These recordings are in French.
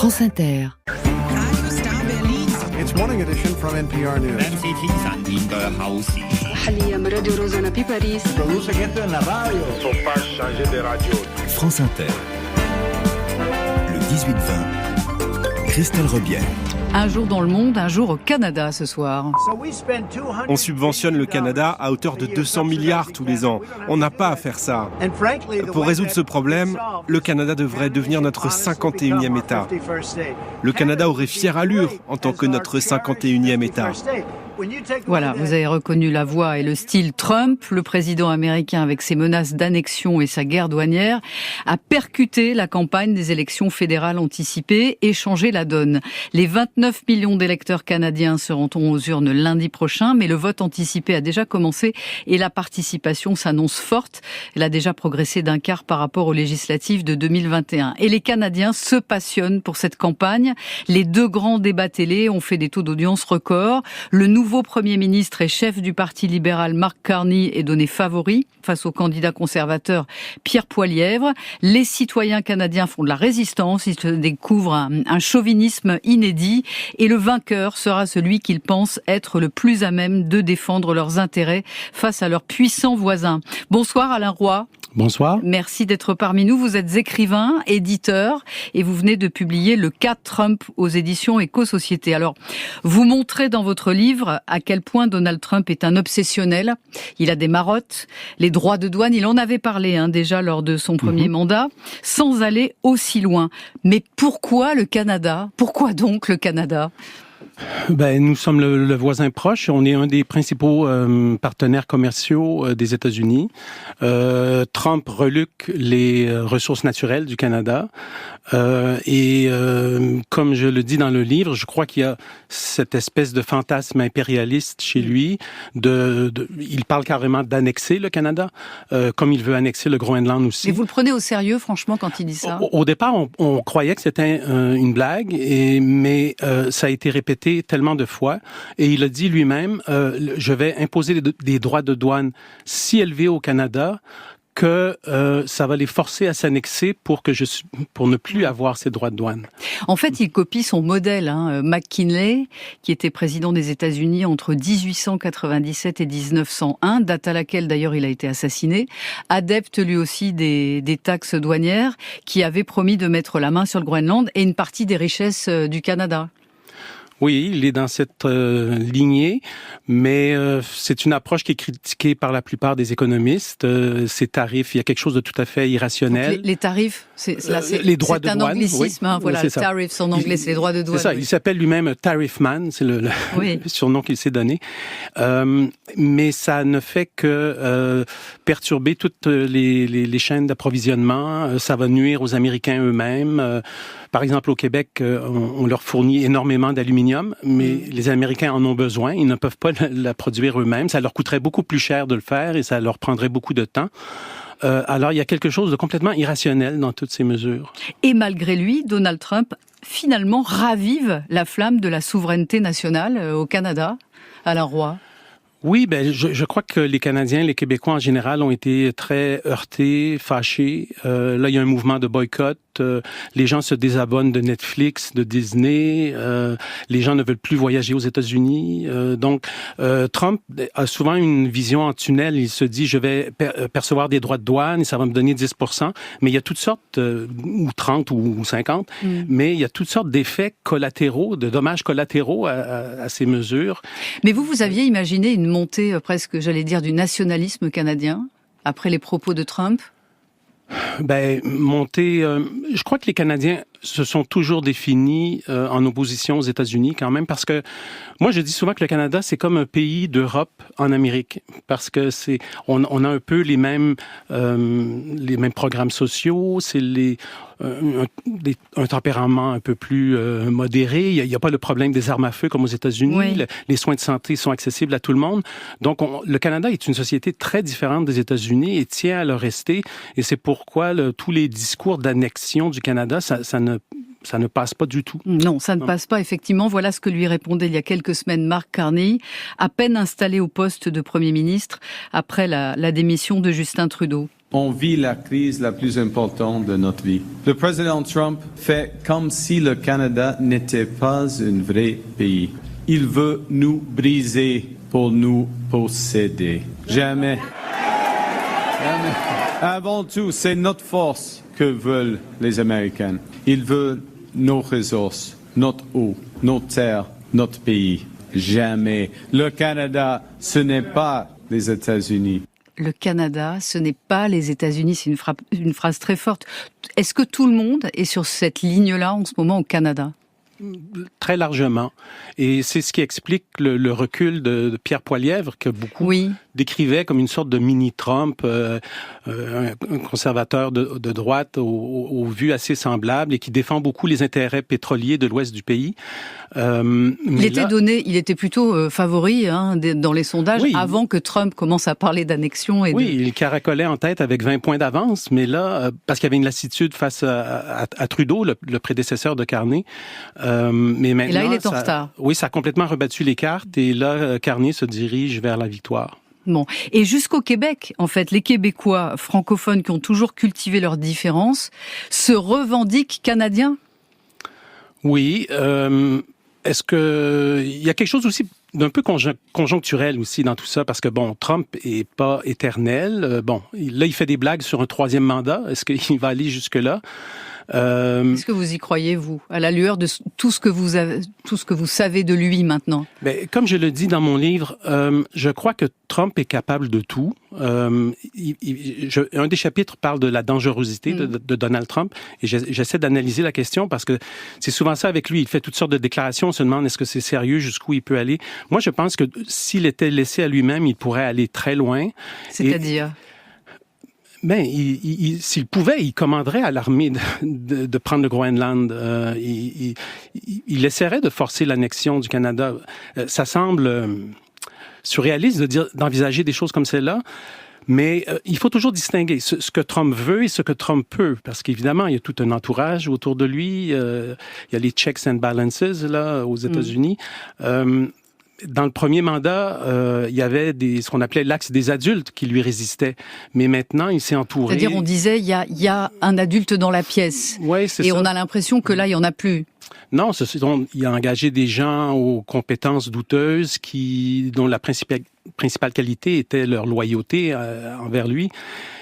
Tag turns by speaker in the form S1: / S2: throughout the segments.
S1: France Inter.
S2: It's morning edition from NPR News.
S3: France Inter. Le 18-20. Christelle Rebière.
S1: Un jour dans le monde, un jour au Canada ce soir.
S4: On subventionne le Canada à hauteur de 200 milliards tous les ans. On n'a pas à faire ça. Pour résoudre ce problème, le Canada devrait devenir notre 51e État. Le Canada aurait fière allure en tant que notre 51e État.
S1: Voilà, vous avez reconnu la voix et le style Trump. Le président américain, avec ses menaces d'annexion et sa guerre douanière, a percuté la campagne des élections fédérales anticipées et changé la donne. Les 29 millions d'électeurs canadiens se rendront aux urnes lundi prochain, mais le vote anticipé a déjà commencé et la participation s'annonce forte. Elle a déjà progressé d'un quart par rapport aux législatives de 2021. Et les Canadiens se passionnent pour cette campagne. Les deux grands débats télé ont fait des taux d'audience records. Le nouveau Premier ministre et chef du Parti libéral Mark Carney est donné favori face au candidat conservateur Pierre Poilievre. Les citoyens canadiens font de la résistance, ils se découvrent un chauvinisme inédit et le vainqueur sera celui qu'ils pensent être le plus à même de défendre leurs intérêts face à leurs puissants voisins. Bonsoir Alain Roy.
S5: Bonsoir.
S1: Merci d'être parmi nous. Vous êtes écrivain, éditeur et vous venez de publier Le cas Trump aux éditions Éco-Société. Alors, vous montrez dans votre livre à quel point Donald Trump est un obsessionnel. Il a des marottes, les droits de douane, il en avait parlé déjà lors de son premier mandat, sans aller aussi loin. Mais pourquoi le Canada ? Pourquoi donc le Canada ?
S5: Nous sommes le voisin proche. On est un des principaux partenaires commerciaux des États-Unis. Trump reluque les ressources naturelles du Canada. Et comme je le dis dans le livre, je crois qu'il y a cette espèce de fantasme impérialiste chez lui. Il parle carrément d'annexer le Canada, comme il veut annexer le Groenland aussi.
S1: Mais vous le prenez au sérieux, franchement, quand il dit ça ?
S5: Au départ, on croyait que c'était une blague, mais ça a été répété tellement de fois, et il a dit lui-même, je vais imposer des droits de douane si élevés au Canada que ça va les forcer à s'annexer pour ne plus avoir ces droits de douane.
S1: En fait, il copie son modèle, McKinley, qui était président des États-Unis entre 1897 et 1901, date à laquelle d'ailleurs il a été assassiné, adepte lui aussi des taxes douanières, qui avait promis de mettre la main sur le Groenland et une partie des richesses du Canada.
S5: Oui, il est dans cette lignée, mais c'est une approche qui est critiquée par la plupart des économistes. Ces tarifs, il y a quelque chose de tout à fait irrationnel.
S1: Donc les tarifs,
S5: les droits de douane.
S1: C'est un anglicisme,
S5: oui.
S1: Voilà,
S5: c'est ça.
S1: Tariffs en anglais, c'est les droits de douane.
S5: C'est ça,
S1: oui.
S5: Il s'appelle lui-même Tariff Man, c'est le surnom qu'il s'est donné. Mais ça ne fait que perturber toutes les chaînes d'approvisionnement. Ça va nuire aux Américains eux-mêmes. Par exemple, au Québec, on leur fournit énormément d'aluminium, mais les Américains en ont besoin. Ils ne peuvent pas la produire eux-mêmes. Ça leur coûterait beaucoup plus cher de le faire et ça leur prendrait beaucoup de temps. Alors, il y a quelque chose de complètement irrationnel dans toutes ces mesures.
S1: Et malgré lui, Donald Trump, finalement, ravive la flamme de la souveraineté nationale au Canada, Alain Roy.
S5: Oui, je crois que les Canadiens, les Québécois en général ont été très heurtés, fâchés. Là, il y a un mouvement de boycott. Les gens se désabonnent de Netflix, de Disney. Les gens ne veulent plus voyager aux États-Unis. Donc, Trump a souvent une vision en tunnel. Il se dit, je vais percevoir des droits de douane et ça va me donner 10%. Mais il y a toutes sortes, ou 30 ou 50, mais il y a toutes sortes d'effets collatéraux, de dommages collatéraux à ces mesures.
S1: Mais vous aviez imaginé une montée presque, j'allais dire, du nationalisme canadien après les propos de Trump ?
S5: Je crois que les Canadiens se sont toujours définis en opposition aux États-Unis quand même, parce que moi je dis souvent que le Canada c'est comme un pays d'Europe en Amérique, parce que on a un peu les mêmes programmes sociaux, c'est un tempérament un peu plus modéré. Il n'y a pas le problème des armes à feu comme aux États-Unis. Oui. Les soins de santé sont accessibles à tout le monde. Donc, le Canada est une société très différente des États-Unis et tient à le rester. Et c'est pourquoi tous les discours d'annexion du Canada, ça ne passe pas du tout.
S1: Non, ça ne passe pas, effectivement. Voilà ce que lui répondait il y a quelques semaines Mark Carney, à peine installé au poste de Premier ministre après la démission de Justin Trudeau.
S6: On vit la crise la plus importante de notre vie. Le président Trump fait comme si le Canada n'était pas un vrai pays. Il veut nous briser pour nous posséder. Jamais. Jamais. Avant tout, c'est notre force que veulent les Américains. Ils veulent nos ressources, notre eau, nos terres, notre pays. Jamais. Le Canada, ce n'est pas les États-Unis.
S1: Le Canada, ce n'est pas les États-Unis, c'est une phrase très forte. Est-ce que tout le monde est sur cette ligne-là en ce moment au Canada ?
S5: Très largement. Et c'est ce qui explique le recul de Pierre Poilievre, que beaucoup décrivaient comme une sorte de mini-Trump, un conservateur de droite aux vues assez semblables et qui défend beaucoup les intérêts pétroliers de l'ouest du pays.
S1: Il était plutôt favori dans les sondages avant que Trump commence à parler d'annexion.
S5: Il caracolait en tête avec 20 points d'avance, mais là, parce qu'il y avait une lassitude face à Trudeau, le prédécesseur de Carney. Mais maintenant,
S1: et là, il est en retard.
S5: Oui, ça a complètement rebattu les cartes et là, Carney se dirige vers la victoire.
S1: Bon. Et jusqu'au Québec, en fait, les Québécois francophones qui ont toujours cultivé leurs différences se revendiquent canadiens ?
S5: Oui. Est-ce que il y a quelque chose aussi d'un peu conjoncturel aussi dans tout ça, parce que Trump est pas éternel. Là, il fait des blagues sur un 3e mandat. Est-ce qu'il va aller jusque-là?
S1: Est-ce que vous y croyez, vous, à la lueur de tout ce que vous savez de lui maintenant?
S5: Comme je le dis dans mon livre, je crois que Trump est capable de tout. Un des chapitres parle de la dangerosité de Donald Trump, et j'essaie d'analyser la question parce que c'est souvent ça avec lui. Il fait toutes sortes de déclarations, on se demande est-ce que c'est sérieux, jusqu'où il peut aller. Moi, je pense que s'il était laissé à lui-même, il pourrait aller très loin.
S1: C'est-à-dire?
S5: S'il pouvait, il commanderait à l'armée de prendre le Groenland. Il essaierait de forcer l'annexion du Canada. Ça semble surréaliste d'envisager des choses comme celle-là, mais il faut toujours distinguer ce que Trump veut et ce que Trump peut, parce qu'évidemment, il y a tout un entourage autour de lui. Il y a les checks and balances là aux États-Unis. Dans le premier mandat, il y avait ce qu'on appelait l'axe des adultes qui lui résistaient. Mais maintenant, il s'est entouré...
S1: C'est-à-dire, on disait, il y a un adulte dans la pièce.
S5: Ouais, c'est ça.
S1: Et on a l'impression que là, il n'y en a plus.
S5: Non, il a engagé des gens aux compétences douteuses dont la principale qualité était leur loyauté envers lui.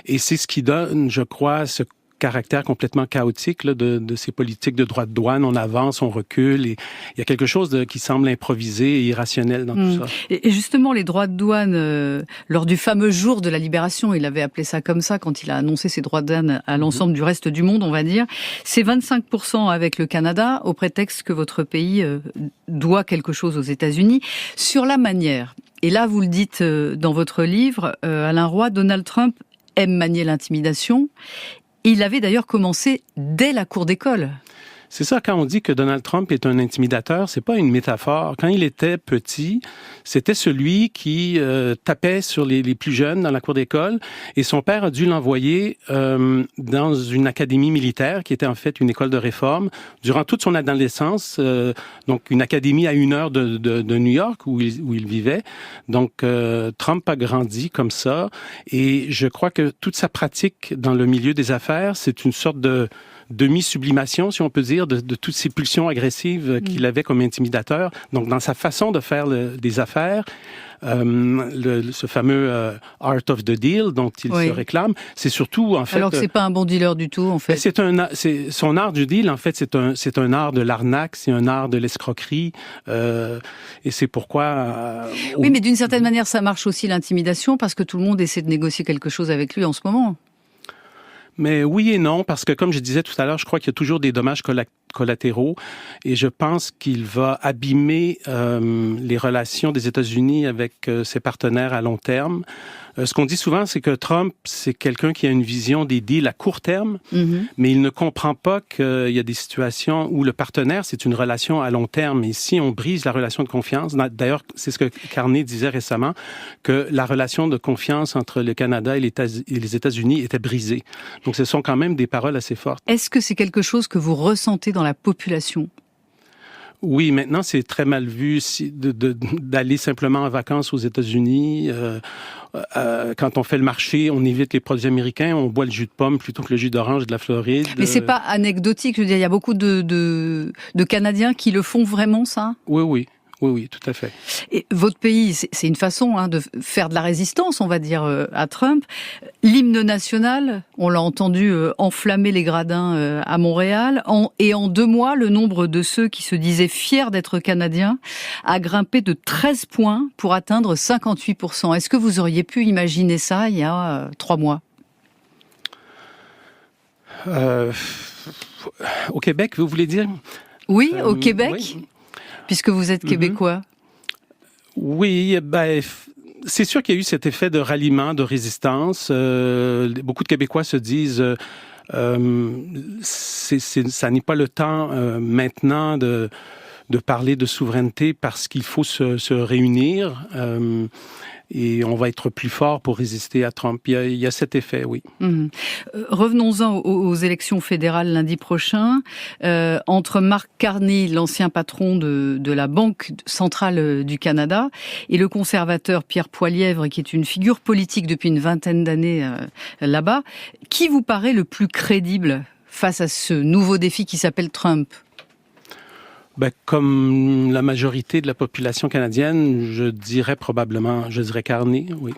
S5: Et c'est ce qui donne, je crois, ce caractère complètement chaotique là, de ces politiques de droits de douane. On avance, on recule, et il y a quelque chose qui semble improvisé et irrationnel dans tout ça.
S1: Et justement, les droits de douane, lors du fameux jour de la libération, il avait appelé ça comme ça quand il a annoncé ses droits de douane à l'ensemble du reste du monde, on va dire, c'est 25% avec le Canada, au prétexte que votre pays doit quelque chose aux États-Unis. Sur la manière, et là vous le dites dans votre livre, Alain Roy, Donald Trump aime manier l'intimidation. Il avait d'ailleurs commencé dès la cour d'école.
S5: C'est ça, quand on dit que Donald Trump est un intimidateur, c'est pas une métaphore. Quand il était petit, c'était celui qui tapait sur les plus jeunes dans la cour d'école, et son père a dû l'envoyer dans une académie militaire qui était en fait une école de réforme durant toute son adolescence, donc une académie à 1 heure de New York où il vivait. Donc Trump a grandi comme ça, et je crois que toute sa pratique dans le milieu des affaires, c'est une sorte de demi-sublimation, si on peut dire, de toutes ces pulsions agressives qu'il avait comme intimidateur. Donc, dans sa façon de faire des affaires, ce fameux art of the deal dont il se réclame, c'est surtout, en fait...
S1: Alors que c'est pas un bon dealer du tout, en fait.
S5: Son art du deal, en fait, c'est un art de l'arnaque, c'est un art de l'escroquerie, et c'est pourquoi...
S1: Oui, mais d'une certaine manière, ça marche aussi l'intimidation, parce que tout le monde essaie de négocier quelque chose avec lui en ce moment.
S5: Mais oui et non, parce que comme je disais tout à l'heure, je crois qu'il y a toujours des dommages collatéraux, et je pense qu'il va abîmer les relations des États-Unis avec ses partenaires à long terme. Ce qu'on dit souvent, c'est que Trump, c'est quelqu'un qui a une vision des deals à court terme, mais il ne comprend pas qu'il y a des situations où le partenaire, c'est une relation à long terme. Et si on brise la relation de confiance, d'ailleurs, c'est ce que Carney disait récemment, que la relation de confiance entre le Canada et les États-Unis était brisée. Donc, ce sont quand même des paroles assez fortes.
S1: Est-ce que c'est quelque chose que vous ressentez dans la population?
S5: Oui, maintenant, c'est très mal vu d'aller simplement en vacances aux États-Unis. Quand on fait le marché, on évite les produits américains, on boit le jus de pomme plutôt que le jus d'orange de la Floride.
S1: Mais c'est pas anecdotique, je veux dire, il y a beaucoup de Canadiens qui le font vraiment, ça ?
S5: Oui, tout à fait.
S1: Et votre pays, c'est une façon de faire de la résistance, on va dire, à Trump. L'hymne national, on l'a entendu enflammer les gradins à Montréal. Et en 2 mois, le nombre de ceux qui se disaient fiers d'être Canadiens a grimpé de 13 points pour atteindre 58%. Est-ce que vous auriez pu imaginer ça il y a 3 mois ?
S5: Au Québec, vous voulez dire ?
S1: Oui, au Québec.
S5: Oui.
S1: Puisque vous êtes québécois.
S5: Oui, c'est sûr qu'il y a eu cet effet de ralliement, de résistance. Beaucoup de Québécois se disent ça n'est pas le temps maintenant de parler de souveraineté parce qu'il faut se réunir et on va être plus fort pour résister à Trump. Il y a cet effet, oui.
S1: Revenons-en aux élections fédérales lundi prochain. Entre Mark Carney, l'ancien patron de la Banque centrale du Canada, et le conservateur Pierre Poilievre, qui est une figure politique depuis une vingtaine d'années là-bas, qui vous paraît le plus crédible face à ce nouveau défi qui s'appelle Trump ?
S5: Comme la majorité de la population canadienne, je dirais Carney, oui.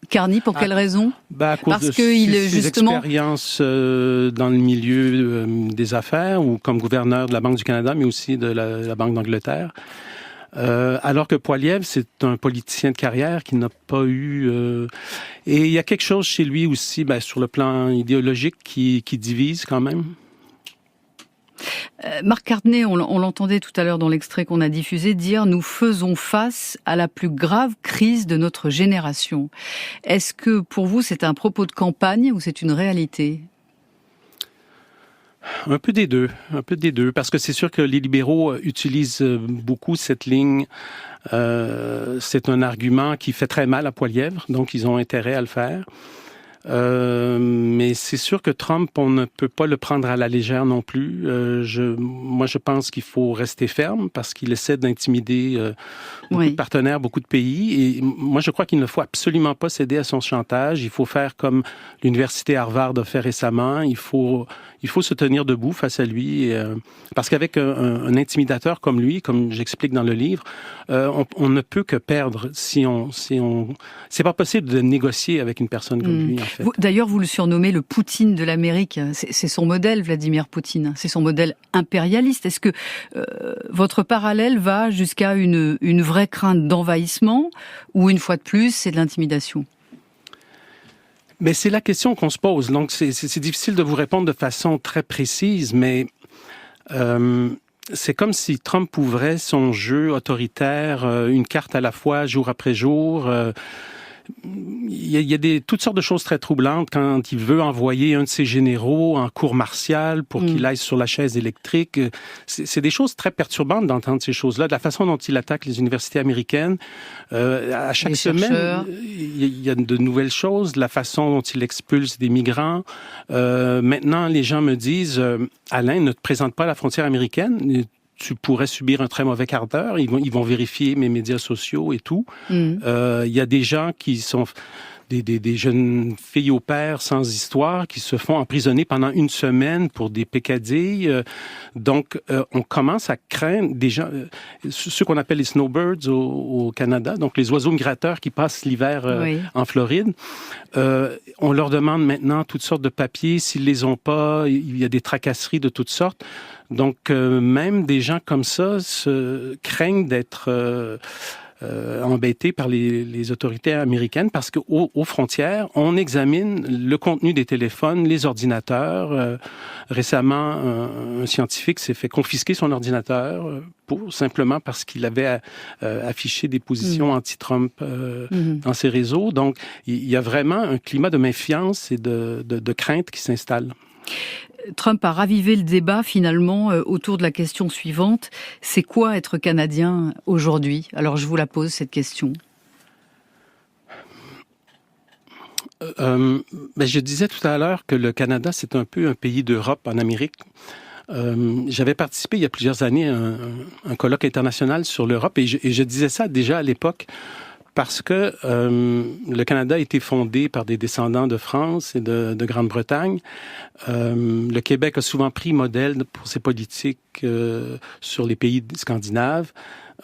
S1: Carney, pour quelle raison ?
S5: À cause
S1: Parce
S5: de ses expériences dans le milieu des affaires ou comme gouverneur de la Banque du Canada, mais aussi de la Banque d'Angleterre. Alors que Poilievre, c'est un politicien de carrière qui n'a pas eu... Et il y a quelque chose chez lui aussi, sur le plan idéologique, qui divise quand même.
S1: Mark Carney, on l'entendait tout à l'heure dans l'extrait qu'on a diffusé, dire « Nous faisons face à la plus grave crise de notre génération ». Est-ce que pour vous c'est un propos de campagne ou c'est une réalité ?
S5: Un peu des deux, parce que c'est sûr que les libéraux utilisent beaucoup cette ligne. C'est un argument qui fait très mal à Poilievre, donc ils ont intérêt à le faire. Mais c'est sûr que Trump, on ne peut pas le prendre à la légère non plus. Moi, je pense qu'il faut rester ferme parce qu'il essaie d'intimider beaucoup de partenaires, beaucoup de pays. Et moi, je crois qu'il ne faut absolument pas céder à son chantage. Il faut faire comme l'université Harvard a fait récemment. Il faut se tenir debout face à lui. Parce qu'avec un intimidateur comme lui, comme j'explique dans le livre, on ne peut que perdre si on... C'est pas possible de négocier avec une personne comme lui, en fait.
S1: D'ailleurs, vous le surnommez le Poutine de l'Amérique. C'est son modèle, Vladimir Poutine. C'est son modèle impérialiste. Est-ce que votre parallèle va jusqu'à une vraie crainte d'envahissement ou, une fois de plus, c'est de l'intimidation ?
S5: Mais c'est la question qu'on se pose. Donc, c'est difficile de vous répondre de façon très précise, mais c'est comme si Trump ouvrait son jeu autoritaire, une carte à la fois, jour après jour. Il y a toutes sortes de choses très troublantes quand il veut envoyer un de ses généraux en cour martiale pour qu'il aille sur la chaise électrique. C'est des choses très perturbantes d'entendre ces choses-là, de la façon dont il attaque les universités américaines. À chaque semaine, il y a de nouvelles choses, la façon dont il expulse des migrants. Maintenant, les gens me disent, Alain, ne te présente pas à la frontière américaine. Tu pourrais subir un très mauvais quart d'heure. Ils vont vérifier mes médias sociaux et tout. Il y a des gens qui sont des jeunes filles au père sans histoire qui se font emprisonner pendant 1 semaine pour des peccadilles. Donc, on commence à craindre des gens, ceux qu'on appelle les snowbirds au Canada, donc les oiseaux migrateurs qui passent l'hiver en Floride. On leur demande maintenant toutes sortes de papiers. S'ils les ont pas, il y a des tracasseries de toutes sortes. Donc, même des gens comme ça craignent d'être embêtés par les autorités américaines parce qu'aux frontières, on examine le contenu des téléphones, les ordinateurs. Récemment, un scientifique s'est fait confisquer son ordinateur simplement parce qu'il avait affiché des positions anti-Trump dans ses réseaux. Donc, il y a vraiment un climat de méfiance et de crainte qui s'installe.
S1: Trump a ravivé le débat finalement autour de la question suivante. C'est quoi être Canadien aujourd'hui ? Alors je vous la pose cette question. Je disais tout à l'heure que le Canada c'est un peu un pays d'Europe en Amérique.
S5: J'avais participé il y a plusieurs années à un colloque international sur l'Europe et je disais ça déjà à l'époque parce que le Canada a été fondé par des descendants de France et de Grande-Bretagne. Le Québec a souvent pris modèle pour ses politiques sur les pays scandinaves.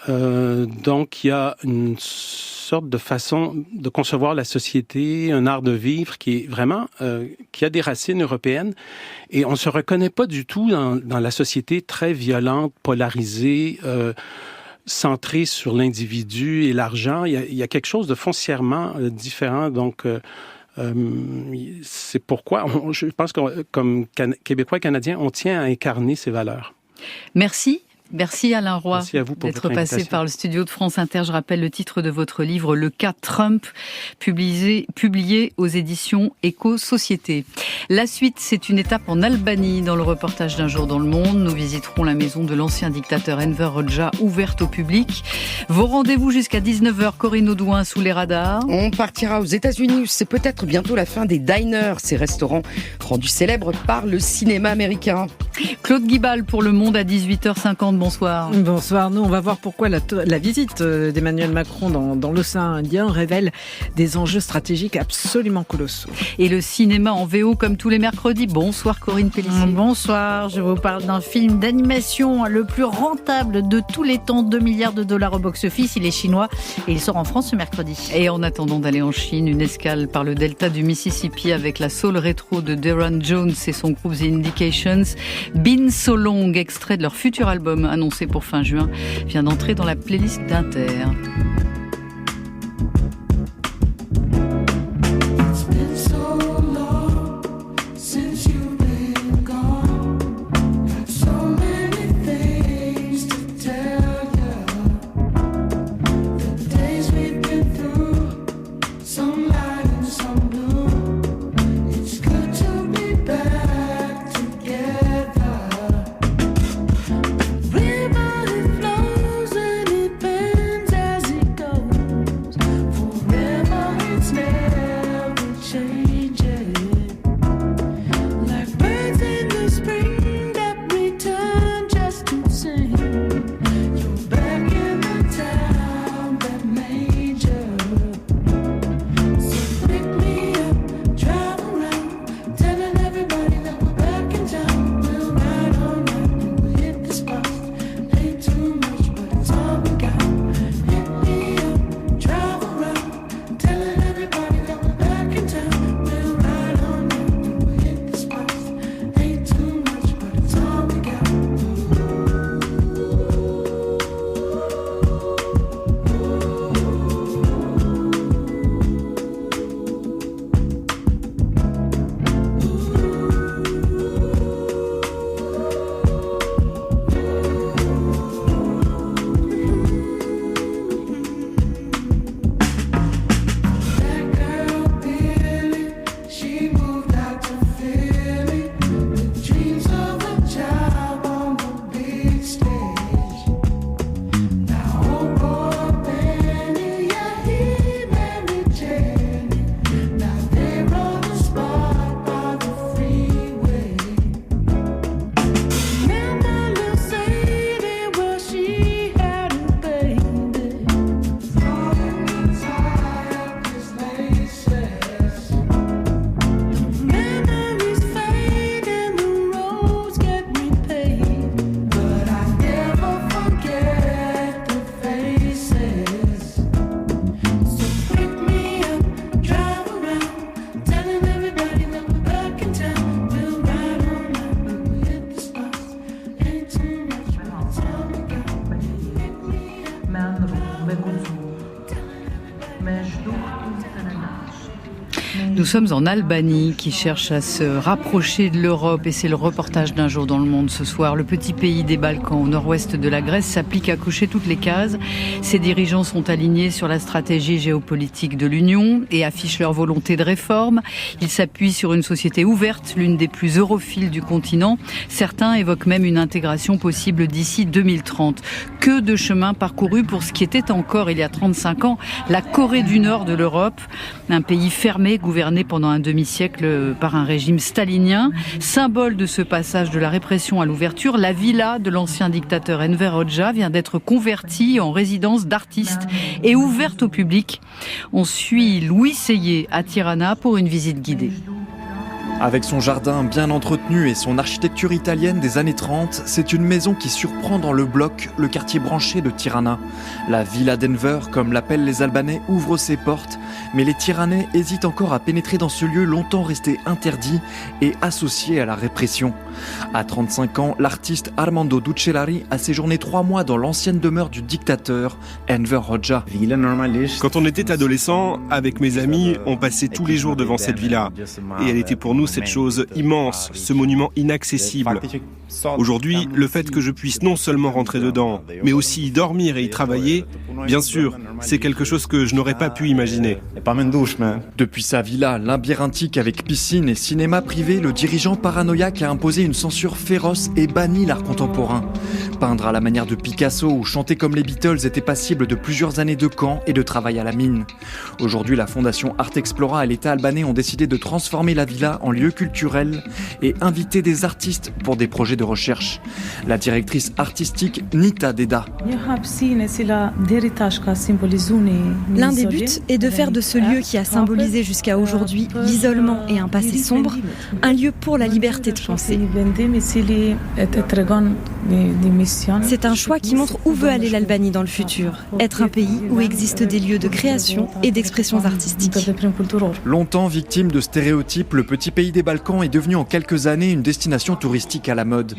S5: Donc, il y a une sorte de façon de concevoir la société, un art de vivre qui est vraiment, qui a des racines européennes. Et on ne se reconnaît pas du tout dans la société très violente, polarisée, centrée sur l'individu et l'argent. Il y a quelque chose de foncièrement différent. Donc, c'est pourquoi je pense que comme Québécois et Canadiens, on tient à incarner ces valeurs.
S1: Merci. Merci Alain Roy
S5: d'être
S1: passé par le studio de France Inter. Je rappelle le titre de votre livre, Le cas Trump, publié aux éditions Éco-Société. La suite, c'est une étape en Albanie. Dans le reportage d'Un jour dans le monde, nous visiterons la maison de l'ancien dictateur Enver Hoxha, ouverte au public. Vos rendez-vous jusqu'à 19h, Corinne Audouin, sous les radars.
S7: On partira aux États-Unis. C'est peut-être bientôt la fin des diners, ces restaurants rendus célèbres par le cinéma américain.
S1: Claude Guibal pour Le Monde à 18h50. Bonsoir.
S8: Bonsoir. Nous, on va voir pourquoi la visite d'Emmanuel Macron dans l'océan Indien révèle des enjeux stratégiques absolument colossaux.
S1: Et le cinéma en VO comme tous les mercredis. Bonsoir Corinne Pellissier.
S9: Bonsoir. Je vous parle d'un film d'animation le plus rentable de tous les temps, 2 milliards de dollars au box-office. Il est chinois et il sort en France ce mercredi.
S1: Et en attendant d'aller en Chine, une escale par le delta du Mississippi avec la soul rétro de Deron Jones et son groupe The Indications. Been So Long, extrait de leur futur album annoncé pour fin juin, vient d'entrer dans la playlist d'Inter. Nous sommes en Albanie qui cherche à se rapprocher de l'Europe et c'est le reportage d'Un jour dans le monde ce soir. Le petit pays des Balkans au nord-ouest de la Grèce s'applique à cocher toutes les cases. Ses dirigeants sont alignés sur la stratégie géopolitique de l'Union et affichent leur volonté de réforme. Ils s'appuient sur une société ouverte, l'une des plus europhiles du continent. Certains évoquent même une intégration possible d'ici 2030. Que de chemin parcouru pour ce qui était encore il y a 35 ans la Corée du Nord de l'Europe, un pays fermé, gouverné gouverné pendant un demi-siècle par un régime stalinien. Symbole de ce passage de la répression à l'ouverture, la villa de l'ancien dictateur Enver Hoxha vient d'être convertie en résidence d'artistes et ouverte au public. On suit Louis Seyé à Tirana pour une visite guidée.
S10: Avec son jardin bien entretenu et son architecture italienne des années 30, c'est une maison qui surprend dans le bloc, le quartier branché de Tirana. La Villa d'Enver, comme l'appellent les Albanais, ouvre ses portes, mais les Tiranais hésitent encore à pénétrer dans ce lieu longtemps resté interdit et associé à la répression. À 35 ans, l'artiste Armando Ducellari a séjourné 3 mois dans l'ancienne demeure du dictateur Enver Hoxha.
S4: Quand on était adolescent, avec mes amis, on passait tous les jours devant cette villa. Et elle était pour nous cette chose immense, ce monument inaccessible. Aujourd'hui, le fait que je puisse non seulement rentrer dedans, mais aussi y dormir et y travailler, bien sûr, c'est quelque chose que je n'aurais pas pu imaginer.
S10: Depuis sa villa labyrinthique avec piscine et cinéma privé, le dirigeant paranoïaque a imposé une censure féroce et banni l'art contemporain. Peindre à la manière de Picasso ou chanter comme les Beatles était passible de plusieurs années de camp et de travail à la mine. Aujourd'hui, la fondation Art Explora et l'État albanais ont décidé de transformer la villa en lieu culturel et inviter des artistes pour des projets de recherche. La directrice artistique Nita Deda.
S11: L'un des buts est de faire de ce lieu qui a symbolisé jusqu'à aujourd'hui l'isolement et un passé sombre, un lieu pour la liberté de penser. C'est un choix qui montre où veut aller l'Albanie dans le futur, être un pays où existent des lieux de création et d'expressions artistiques.
S10: Longtemps victime de stéréotypes, le petit pays des Balkans est devenu en quelques années une destination touristique à la mode.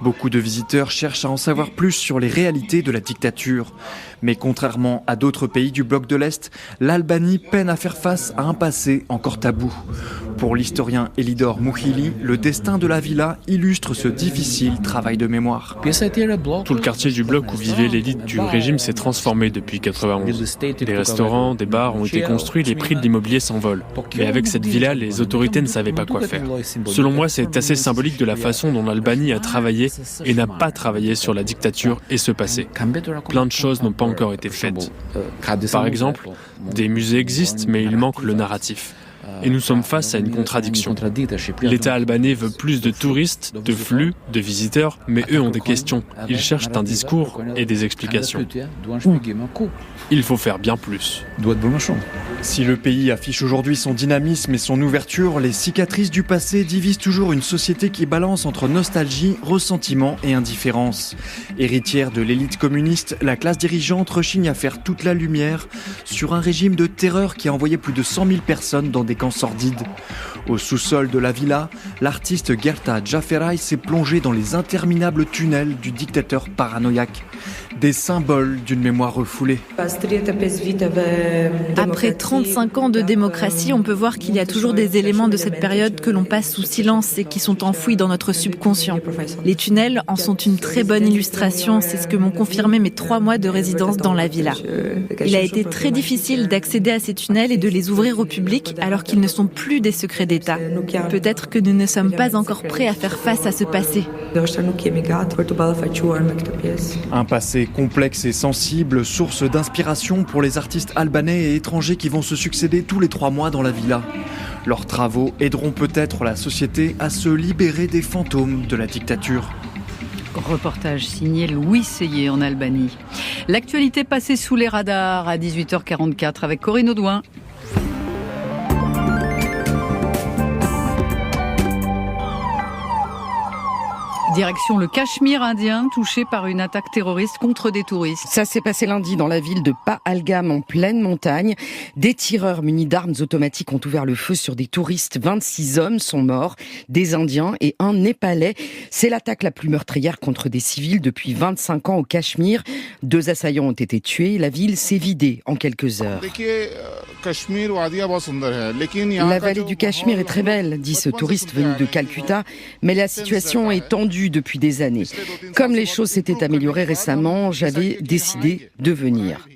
S10: Beaucoup de visiteurs cherchent à en savoir plus sur les réalités de la dictature. Mais contrairement à d'autres pays du bloc de l'Est, l'Albanie peine à faire face à un passé encore tabou. Pour l'historien Elidor Mouhili, le destin de la villa illustre ce difficile travail de mémoire.
S12: Tout le quartier du bloc où vivait l'élite du régime s'est transformé depuis 91. Des restaurants, des bars ont été construits, les prix de l'immobilier s'envolent. Mais avec cette villa, les autorités ne savaient pas quoi faire. Selon moi, c'est assez symbolique de la façon dont l'Albanie a travaillé et n'a pas travaillé sur la dictature et ce passé. Plein de choses n'ont pas encore été faites. Par exemple, des musées existent, mais il manque le narratif. Et nous sommes face à une contradiction. L'État albanais veut plus de touristes, de flux, de visiteurs, mais eux ont des questions. Ils cherchent un discours et des explications. Il faut faire bien plus.
S10: Si le pays affiche aujourd'hui son dynamisme et son ouverture, les cicatrices du passé divisent toujours une société qui balance entre nostalgie, ressentiment et indifférence. Héritière de l'élite communiste, la classe dirigeante rechigne à faire toute la lumière sur un régime de terreur qui a envoyé plus de 100 000 personnes dans des camps sordides. Au sous-sol de la villa, l'artiste Gerta Jaferay s'est plongé dans les interminables tunnels du dictateur paranoïaque. Des symboles d'une mémoire refoulée.
S11: Après 35 ans de démocratie, on peut voir qu'il y a toujours des éléments de cette période que l'on passe sous silence et qui sont enfouis dans notre subconscient. Les tunnels en sont une très bonne illustration, c'est ce que m'ont confirmé mes 3 mois de résidence dans la villa. Il a été très difficile d'accéder à ces tunnels et de les ouvrir au public alors qu'ils ne sont plus des secrets d'État. Peut-être que nous ne sommes pas encore prêts à faire face à ce passé.
S10: Un passé complexe et sensible, source d'inspiration pour les artistes albanais et étrangers qui vont se succéder tous les 3 mois dans la villa. Leurs travaux aideront peut-être la société à se libérer des fantômes de la dictature.
S1: Reportage signé Louis Seyé en Albanie. L'actualité passée sous les radars à 18h44 avec Corinne Audouin. Direction le Cachemire indien, touché par une attaque terroriste contre des touristes.
S7: Ça s'est passé lundi dans la ville de Pahalgam, en pleine montagne. Des tireurs munis d'armes automatiques ont ouvert le feu sur des touristes. 26 hommes sont morts, des Indiens et un Népalais. C'est l'attaque la plus meurtrière contre des civils depuis 25 ans au Cachemire. 2 assaillants ont été tués. La ville s'est vidée en quelques heures. La vallée du Cachemire est très belle, dit ce touriste venu de Calcutta, mais la situation est tendue depuis des années. Comme les choses s'étaient améliorées récemment, j'avais décidé de venir.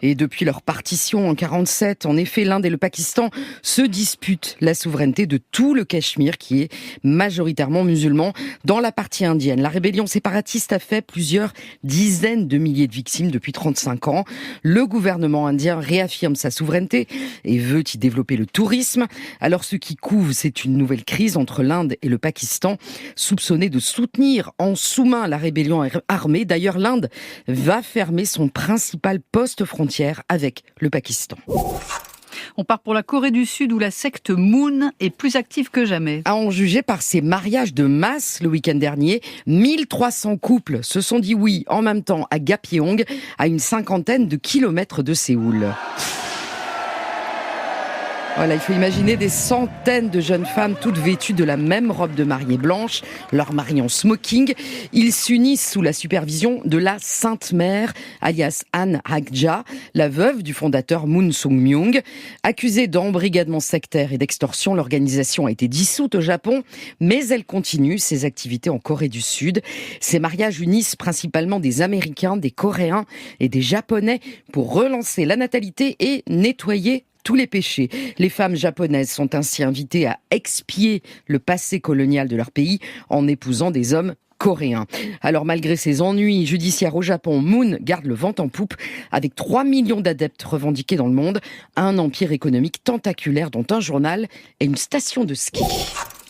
S7: Et depuis leur partition en 47, en effet, l'Inde et le Pakistan se disputent la souveraineté de tout le Cachemire, qui est majoritairement musulman, dans la partie indienne. La rébellion séparatiste a fait plusieurs dizaines de milliers de victimes depuis 35 ans. Le gouvernement indien réaffirme sa souveraineté et veut y développer le tourisme. Alors ce qui couve, c'est une nouvelle crise entre l'Inde et le Pakistan, soupçonné de soutenir en sous-main la rébellion armée. D'ailleurs, l'Inde va fermer son principal poste frontière avec le Pakistan.
S1: On part pour la Corée du Sud où la secte Moon est plus active que jamais.
S7: À en juger par ses mariages de masse le week-end dernier, 1300 couples se sont dit oui en même temps à Gapyeong, à une 50aine de kilomètres de Séoul. Voilà, il faut imaginer des centaines de jeunes femmes toutes vêtues de la même robe de mariée blanche, leur mari en smoking. Ils s'unissent sous la supervision de la Sainte Mère, alias Ahn Hak-ja, la veuve du fondateur Moon Sung-myung. Accusée d'embrigadement sectaire et d'extorsion, l'organisation a été dissoute au Japon, mais elle continue ses activités en Corée du Sud. Ces mariages unissent principalement des Américains, des Coréens et des Japonais pour relancer la natalité et nettoyer tous les péchés. Les femmes japonaises sont ainsi invitées à expier le passé colonial de leur pays en épousant des hommes coréens. Alors malgré ses ennuis judiciaires au Japon, Moon garde le vent en poupe avec 3 millions d'adeptes revendiqués dans le monde, un empire économique tentaculaire dont un journal et une station de ski.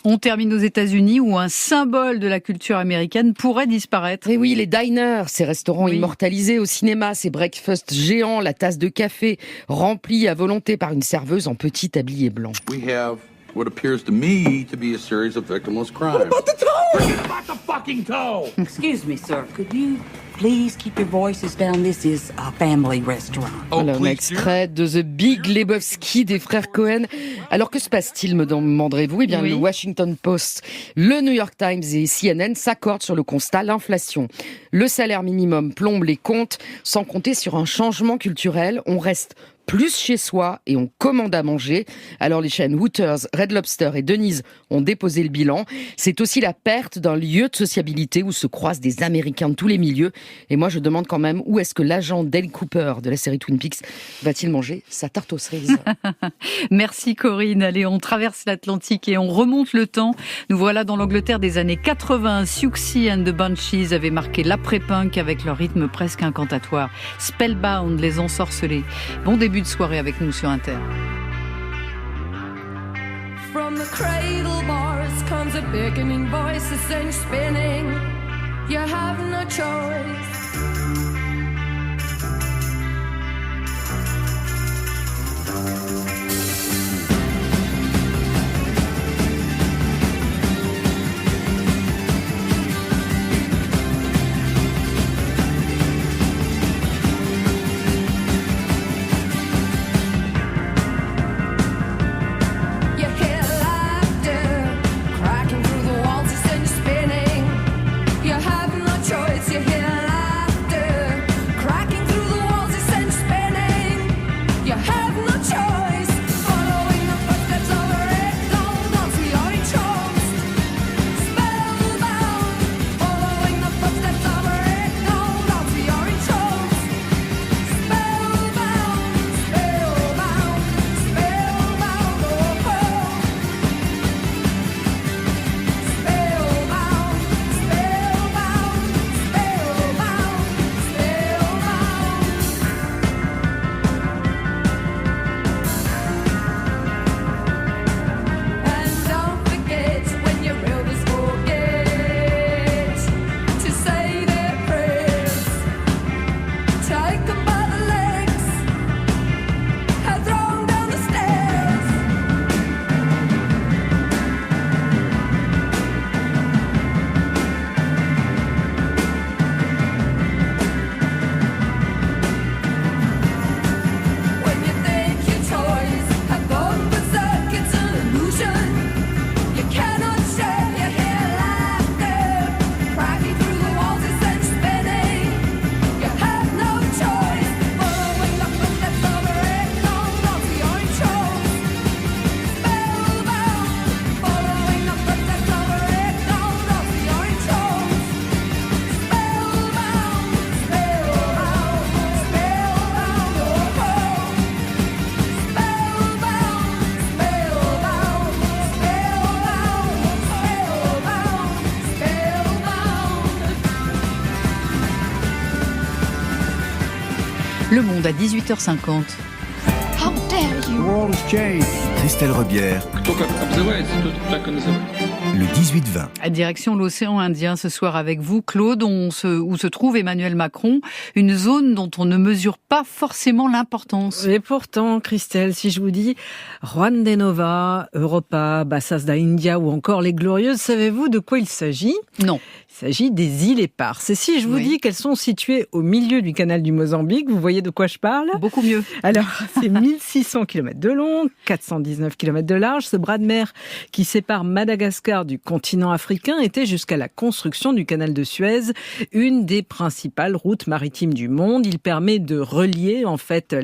S1: On termine aux États-Unis où un symbole de la culture américaine pourrait disparaître.
S7: Et oui, les diners, ces restaurants immortalisés au cinéma, ces breakfasts géants, la tasse de café remplie à volonté par une serveuse en petit tablier blanc.
S13: We have what appears to me to be a series of victimless crimes.
S14: What about the toe?
S13: Forget about the fucking toe!
S15: Excuse me, sir. Could you please keep your voices down? This is a family restaurant.
S7: Voilà un extrait de The Big Lebowski des frères Cohen. Alors que se passe-t-il, me demanderez-vous ? Eh bien, le Washington Post, le New York Times et CNN s'accordent sur le constat, l'inflation. Le salaire minimum plombe les comptes, sans compter sur un changement culturel. On reste plus chez soi et on commande à manger. Alors les chaînes Hooters, Red Lobster et Denny's ont déposé le bilan. C'est aussi la perte d'un lieu de sociabilité où se croisent des Américains de tous les milieux. Et moi je demande quand même où est-ce que l'agent Dale Cooper de la série Twin Peaks va-t-il manger sa tarte aux cerises.
S1: Merci Corinne. Allez, on traverse l'Atlantique et on remonte le temps. Nous voilà dans l'Angleterre des années 80. Siouxsie and the Banshees avaient marqué l'après-punk avec leur rythme presque incantatoire. Spellbound, les ensorcelés. Bon début de soirée avec nous sur Inter.
S16: From the cradle bars comes a beckoning voice, a thing spinning. You have no choice. Cracking through the walls, it's spinning. You have no choice, you hear
S1: Le Monde à 18h50.
S16: How dare you?
S2: The world has changed.
S3: Christelle Rebière. Le 18-20.
S1: Direction l'océan Indien ce soir avec vous, Claude, où se trouve Emmanuel Macron, une zone dont on ne mesure pas forcément l'importance.
S8: Et pourtant, Christelle, si je vous dis Juan de Nova, Europa, Bassas da India ou encore les Glorieuses, savez-vous de quoi il s'agit ?
S1: Non.
S8: Il s'agit des îles Éparses. Et si je vous dis qu'elles sont situées au milieu du canal du Mozambique, vous voyez de quoi je parle ?
S1: Beaucoup mieux.
S8: Alors, c'est 1600 km de long, 419 km de large. Ce bras de mer qui sépare Madagascar du continent africain était jusqu'à la construction du canal de Suez une des principales routes maritimes du monde. Il permet de relier en fait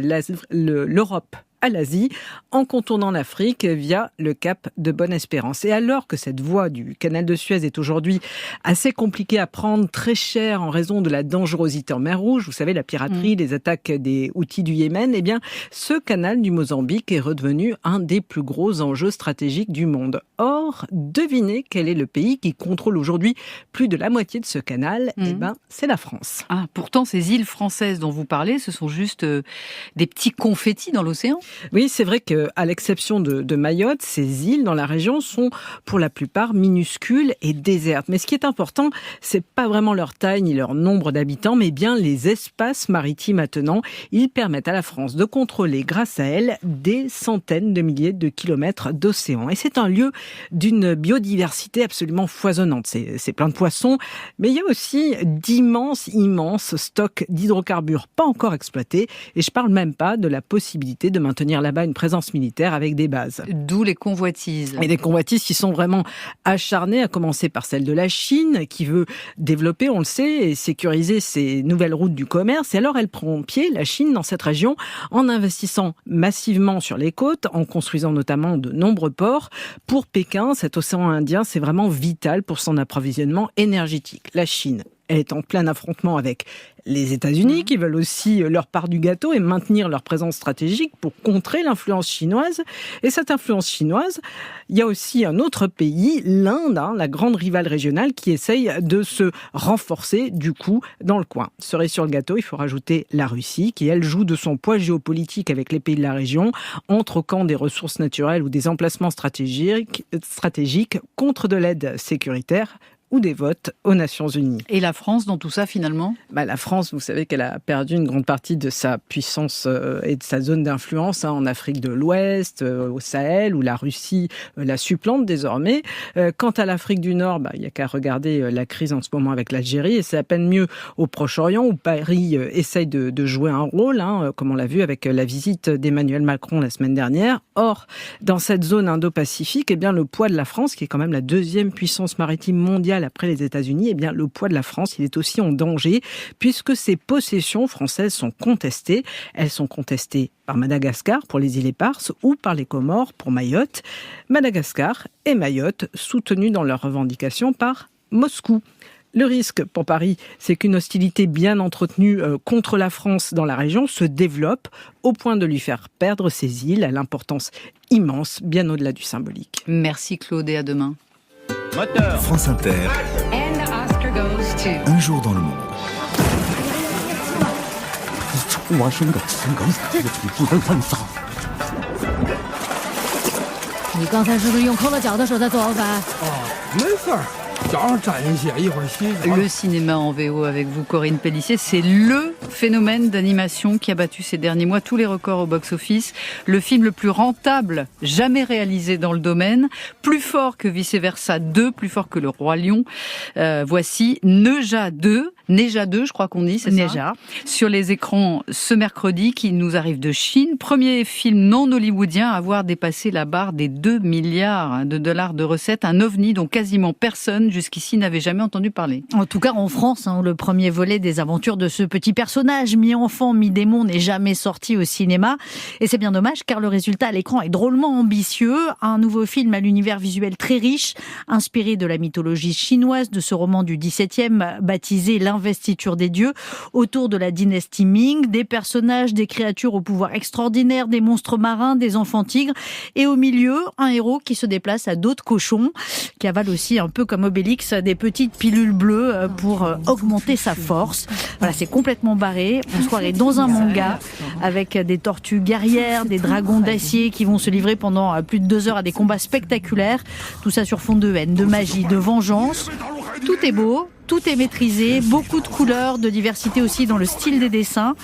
S8: l'Europe à l'Asie, en contournant l'Afrique via le cap de Bonne-Espérance. Et alors que cette voie du canal de Suez est aujourd'hui assez compliquée à prendre, très chère en raison de la dangerosité en mer Rouge, vous savez, la piraterie, les attaques des Houthis du Yémen, eh bien, ce canal du Mozambique est redevenu un des plus gros enjeux stratégiques du monde. Or, devinez quel est le pays qui contrôle aujourd'hui plus de la moitié de ce canal ? Eh ben, c'est la France.
S1: Ah, pourtant, ces îles françaises dont vous parlez, ce sont juste des petits confettis dans l'océan ?
S8: Oui, c'est vrai qu'à l'exception de Mayotte, ces îles dans la région sont pour la plupart minuscules et désertes. Mais ce qui est important, c'est pas vraiment leur taille ni leur nombre d'habitants, mais bien les espaces maritimes attenants. Ils permettent à la France de contrôler, grâce à elles, des centaines de milliers de kilomètres d'océan. Et c'est un lieu d'une biodiversité absolument foisonnante. C'est plein de poissons, mais il y a aussi immenses stocks d'hydrocarbures pas encore exploités. Et je parle même pas de la possibilité de maintenir là-bas une présence militaire avec des bases.
S1: D'où les convoitises.
S8: Et des convoitises qui sont vraiment acharnées, à commencer par celle de la Chine, qui veut développer, on le sait, et sécuriser ses nouvelles routes du commerce. Et alors, elle prend pied, la Chine, dans cette région, en investissant massivement sur les côtes, en construisant notamment de nombreux ports. Pour Pékin, cet océan Indien, c'est vraiment vital pour son approvisionnement énergétique. La Chine, elle est en plein affrontement avec les États-Unis qui veulent aussi leur part du gâteau et maintenir leur présence stratégique pour contrer l'influence chinoise. Et cette influence chinoise, il y a aussi un autre pays, l'Inde, la grande rivale régionale, qui essaye de se renforcer du coup dans le coin. Cerise sur le gâteau, il faut rajouter la Russie, qui elle joue de son poids géopolitique avec les pays de la région, en troquant des ressources naturelles ou des emplacements stratégiques contre de l'aide sécuritaire ou des votes aux Nations Unies.
S1: Et la France dans tout ça finalement ?
S8: La France, vous savez qu'elle a perdu une grande partie de sa puissance et de sa zone d'influence en Afrique de l'Ouest, au Sahel, où la Russie la supplante désormais. Quant à l'Afrique du Nord, il n'y a qu'à regarder la crise en ce moment avec l'Algérie, et c'est à peine mieux au Proche-Orient, où Paris essaye de jouer un rôle, comme on l'a vu avec la visite d'Emmanuel Macron la semaine dernière. Or, dans cette zone Indo-Pacifique, le poids de la France, qui est quand même la deuxième puissance maritime mondiale après les États-Unis, le poids de la France, il est aussi en danger, puisque ces possessions françaises sont contestées. Elles sont contestées par Madagascar pour les îles Éparses ou par les Comores pour Mayotte. Madagascar et Mayotte soutenus dans leurs revendications par Moscou. Le risque pour Paris, c'est qu'une hostilité bien entretenue contre la France dans la région se développe au point de lui faire perdre ses îles à l'importance immense, bien au-delà du symbolique.
S1: Merci Claude et à demain.
S3: France Inter. Un jour dans le monde.
S1: Le cinéma en VO avec vous, Corinne Pellissier, c'est le phénomène d'animation qui a battu ces derniers mois tous les records au box-office. Le film le plus rentable jamais réalisé dans le domaine, plus fort que Vice Versa 2, plus fort que Le Roi Lion. Voici Neja 2, je crois qu'on dit, c'est
S9: Neja.
S1: ça ? Sur les écrans ce mercredi, qui nous arrive de Chine. Premier film non hollywoodien à avoir dépassé la barre des 2 milliards de dollars de recettes. Un ovni dont quasiment personne jusqu'ici n'avait jamais entendu parler.
S9: En tout cas en France, où le premier volet des aventures de ce petit personnage, mi-enfant, mi-démon, n'est jamais sorti au cinéma. Et c'est bien dommage, car le résultat à l'écran est drôlement ambitieux. Un nouveau film à l'univers visuel très riche, inspiré de la mythologie chinoise, de ce roman du XVIIe baptisé L'Investiture des dieux, autour de la dynastie Ming, des personnages, des créatures au pouvoir extraordinaire, des monstres marins, des enfants tigres, et au milieu, un héros qui se déplace à dos de cochon, qui avale aussi un peu comme Obélix des petites pilules bleues pour augmenter sa force. Voilà, c'est complètement barré. préparé. On se croirait dans un manga avec des tortues guerrières, des dragons d'acier qui vont se livrer pendant plus de 2 heures à des combats spectaculaires. Tout ça sur fond de haine, de magie, de vengeance. Tout est beau, tout est maîtrisé, beaucoup de couleurs, de diversité aussi dans le style des dessins.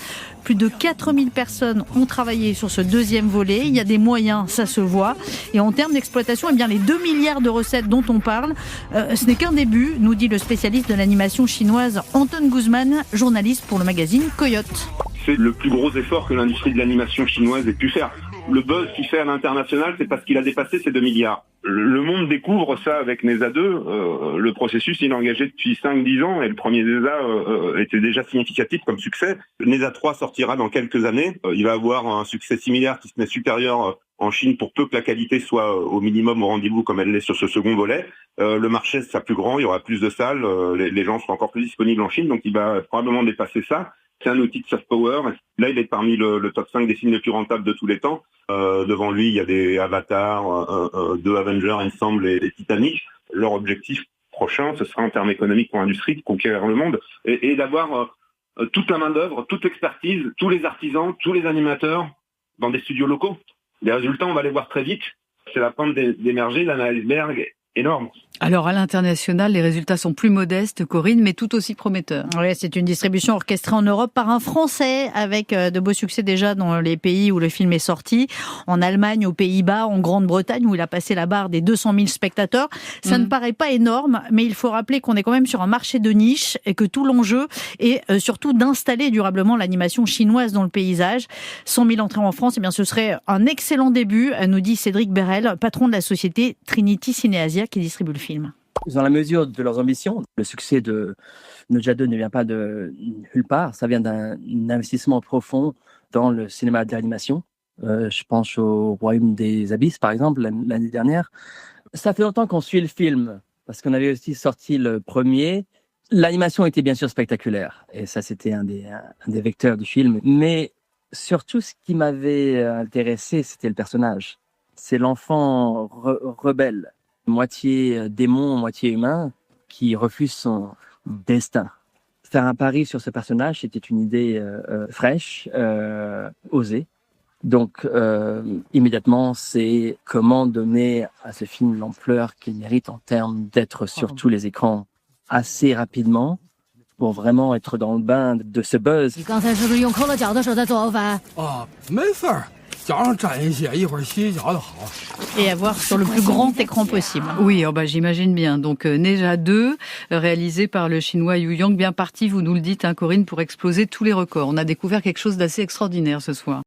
S9: Plus de 4000 personnes ont travaillé sur ce deuxième volet. Il y a des moyens, ça se voit. Et en termes d'exploitation, eh bien, les 2 milliards de recettes dont on parle, ce n'est qu'un début, nous dit le spécialiste de l'animation chinoise Anton Guzman, journaliste pour le magazine Coyote.
S14: C'est le plus gros effort que l'industrie de l'animation chinoise ait pu faire. Le buzz qu'il fait à l'international, c'est parce qu'il a dépassé ces 2 milliards. Le monde découvre ça avec NESA 2. Le processus, il est engagé depuis 5-10 ans et le premier NESA était déjà significatif comme succès. Le NESA 3 sortira dans quelques années. Il va avoir un succès similaire, si ce n'est supérieur en Chine, pour peu que la qualité soit au minimum au rendez-vous comme elle l'est sur ce second volet. Le marché sera plus grand, il y aura plus de salles, les gens seront encore plus disponibles en Chine, donc il va probablement dépasser ça. C'est un outil de soft power. Là, il est parmi le top 5 des films les plus rentables de tous les temps. Devant lui, il y a des Avatar, 2 Avengers, il me semble, et Titanic. Leur objectif prochain, ce sera en termes économiques pour l'industrie, de conquérir le monde et d'avoir toute la main-d'œuvre, toute l'expertise, tous les artisans, tous les animateurs dans des studios locaux. Les résultats, on va les voir très vite. C'est la pente d'émerger d'un iceberg énorme.
S1: Alors à l'international, les résultats sont plus modestes, Corinne, mais tout aussi prometteurs.
S9: Oui, c'est une distribution orchestrée en Europe par un Français, avec de beaux succès déjà dans les pays où le film est sorti. En Allemagne, aux Pays-Bas, en Grande-Bretagne, où il a passé la barre des 200 000 spectateurs. Ça ne paraît pas énorme, mais il faut rappeler qu'on est quand même sur un marché de niche et que tout l'enjeu est surtout d'installer durablement l'animation chinoise dans le paysage. 100 000 entrées en France, eh bien, ce serait un excellent début, nous dit Cédric Berel, patron de la société Trinity Cineasia qui distribue le film.
S17: Dans la mesure de leurs ambitions, le succès de Nausicaa 2 ne vient pas de nulle part, ça vient d'un investissement profond dans le cinéma d'animation. Je pense au Royaume des Abysses, par exemple, l'année dernière. Ça fait longtemps qu'on suit le film, parce qu'on avait aussi sorti le premier. L'animation était bien sûr spectaculaire, et ça c'était un des vecteurs du film. Mais surtout, ce qui m'avait intéressé, c'était le personnage. C'est l'enfant rebelle, moitié démon, moitié humain, qui refuse son destin. Faire un pari sur ce personnage, c'était une idée fraîche, osée. Donc, immédiatement, c'est comment donner à ce film l'ampleur qu'il mérite en termes d'être sur tous les écrans assez rapidement pour vraiment être dans le bain de ce buzz.
S9: Et à voir sur le plus grand écran possible.
S1: Oui, j'imagine bien. Donc NESA 2, réalisé par le chinois Yu Yang, bien parti, vous nous le dites, Corinne, pour exploser tous les records. On a découvert quelque chose d'assez extraordinaire ce soir.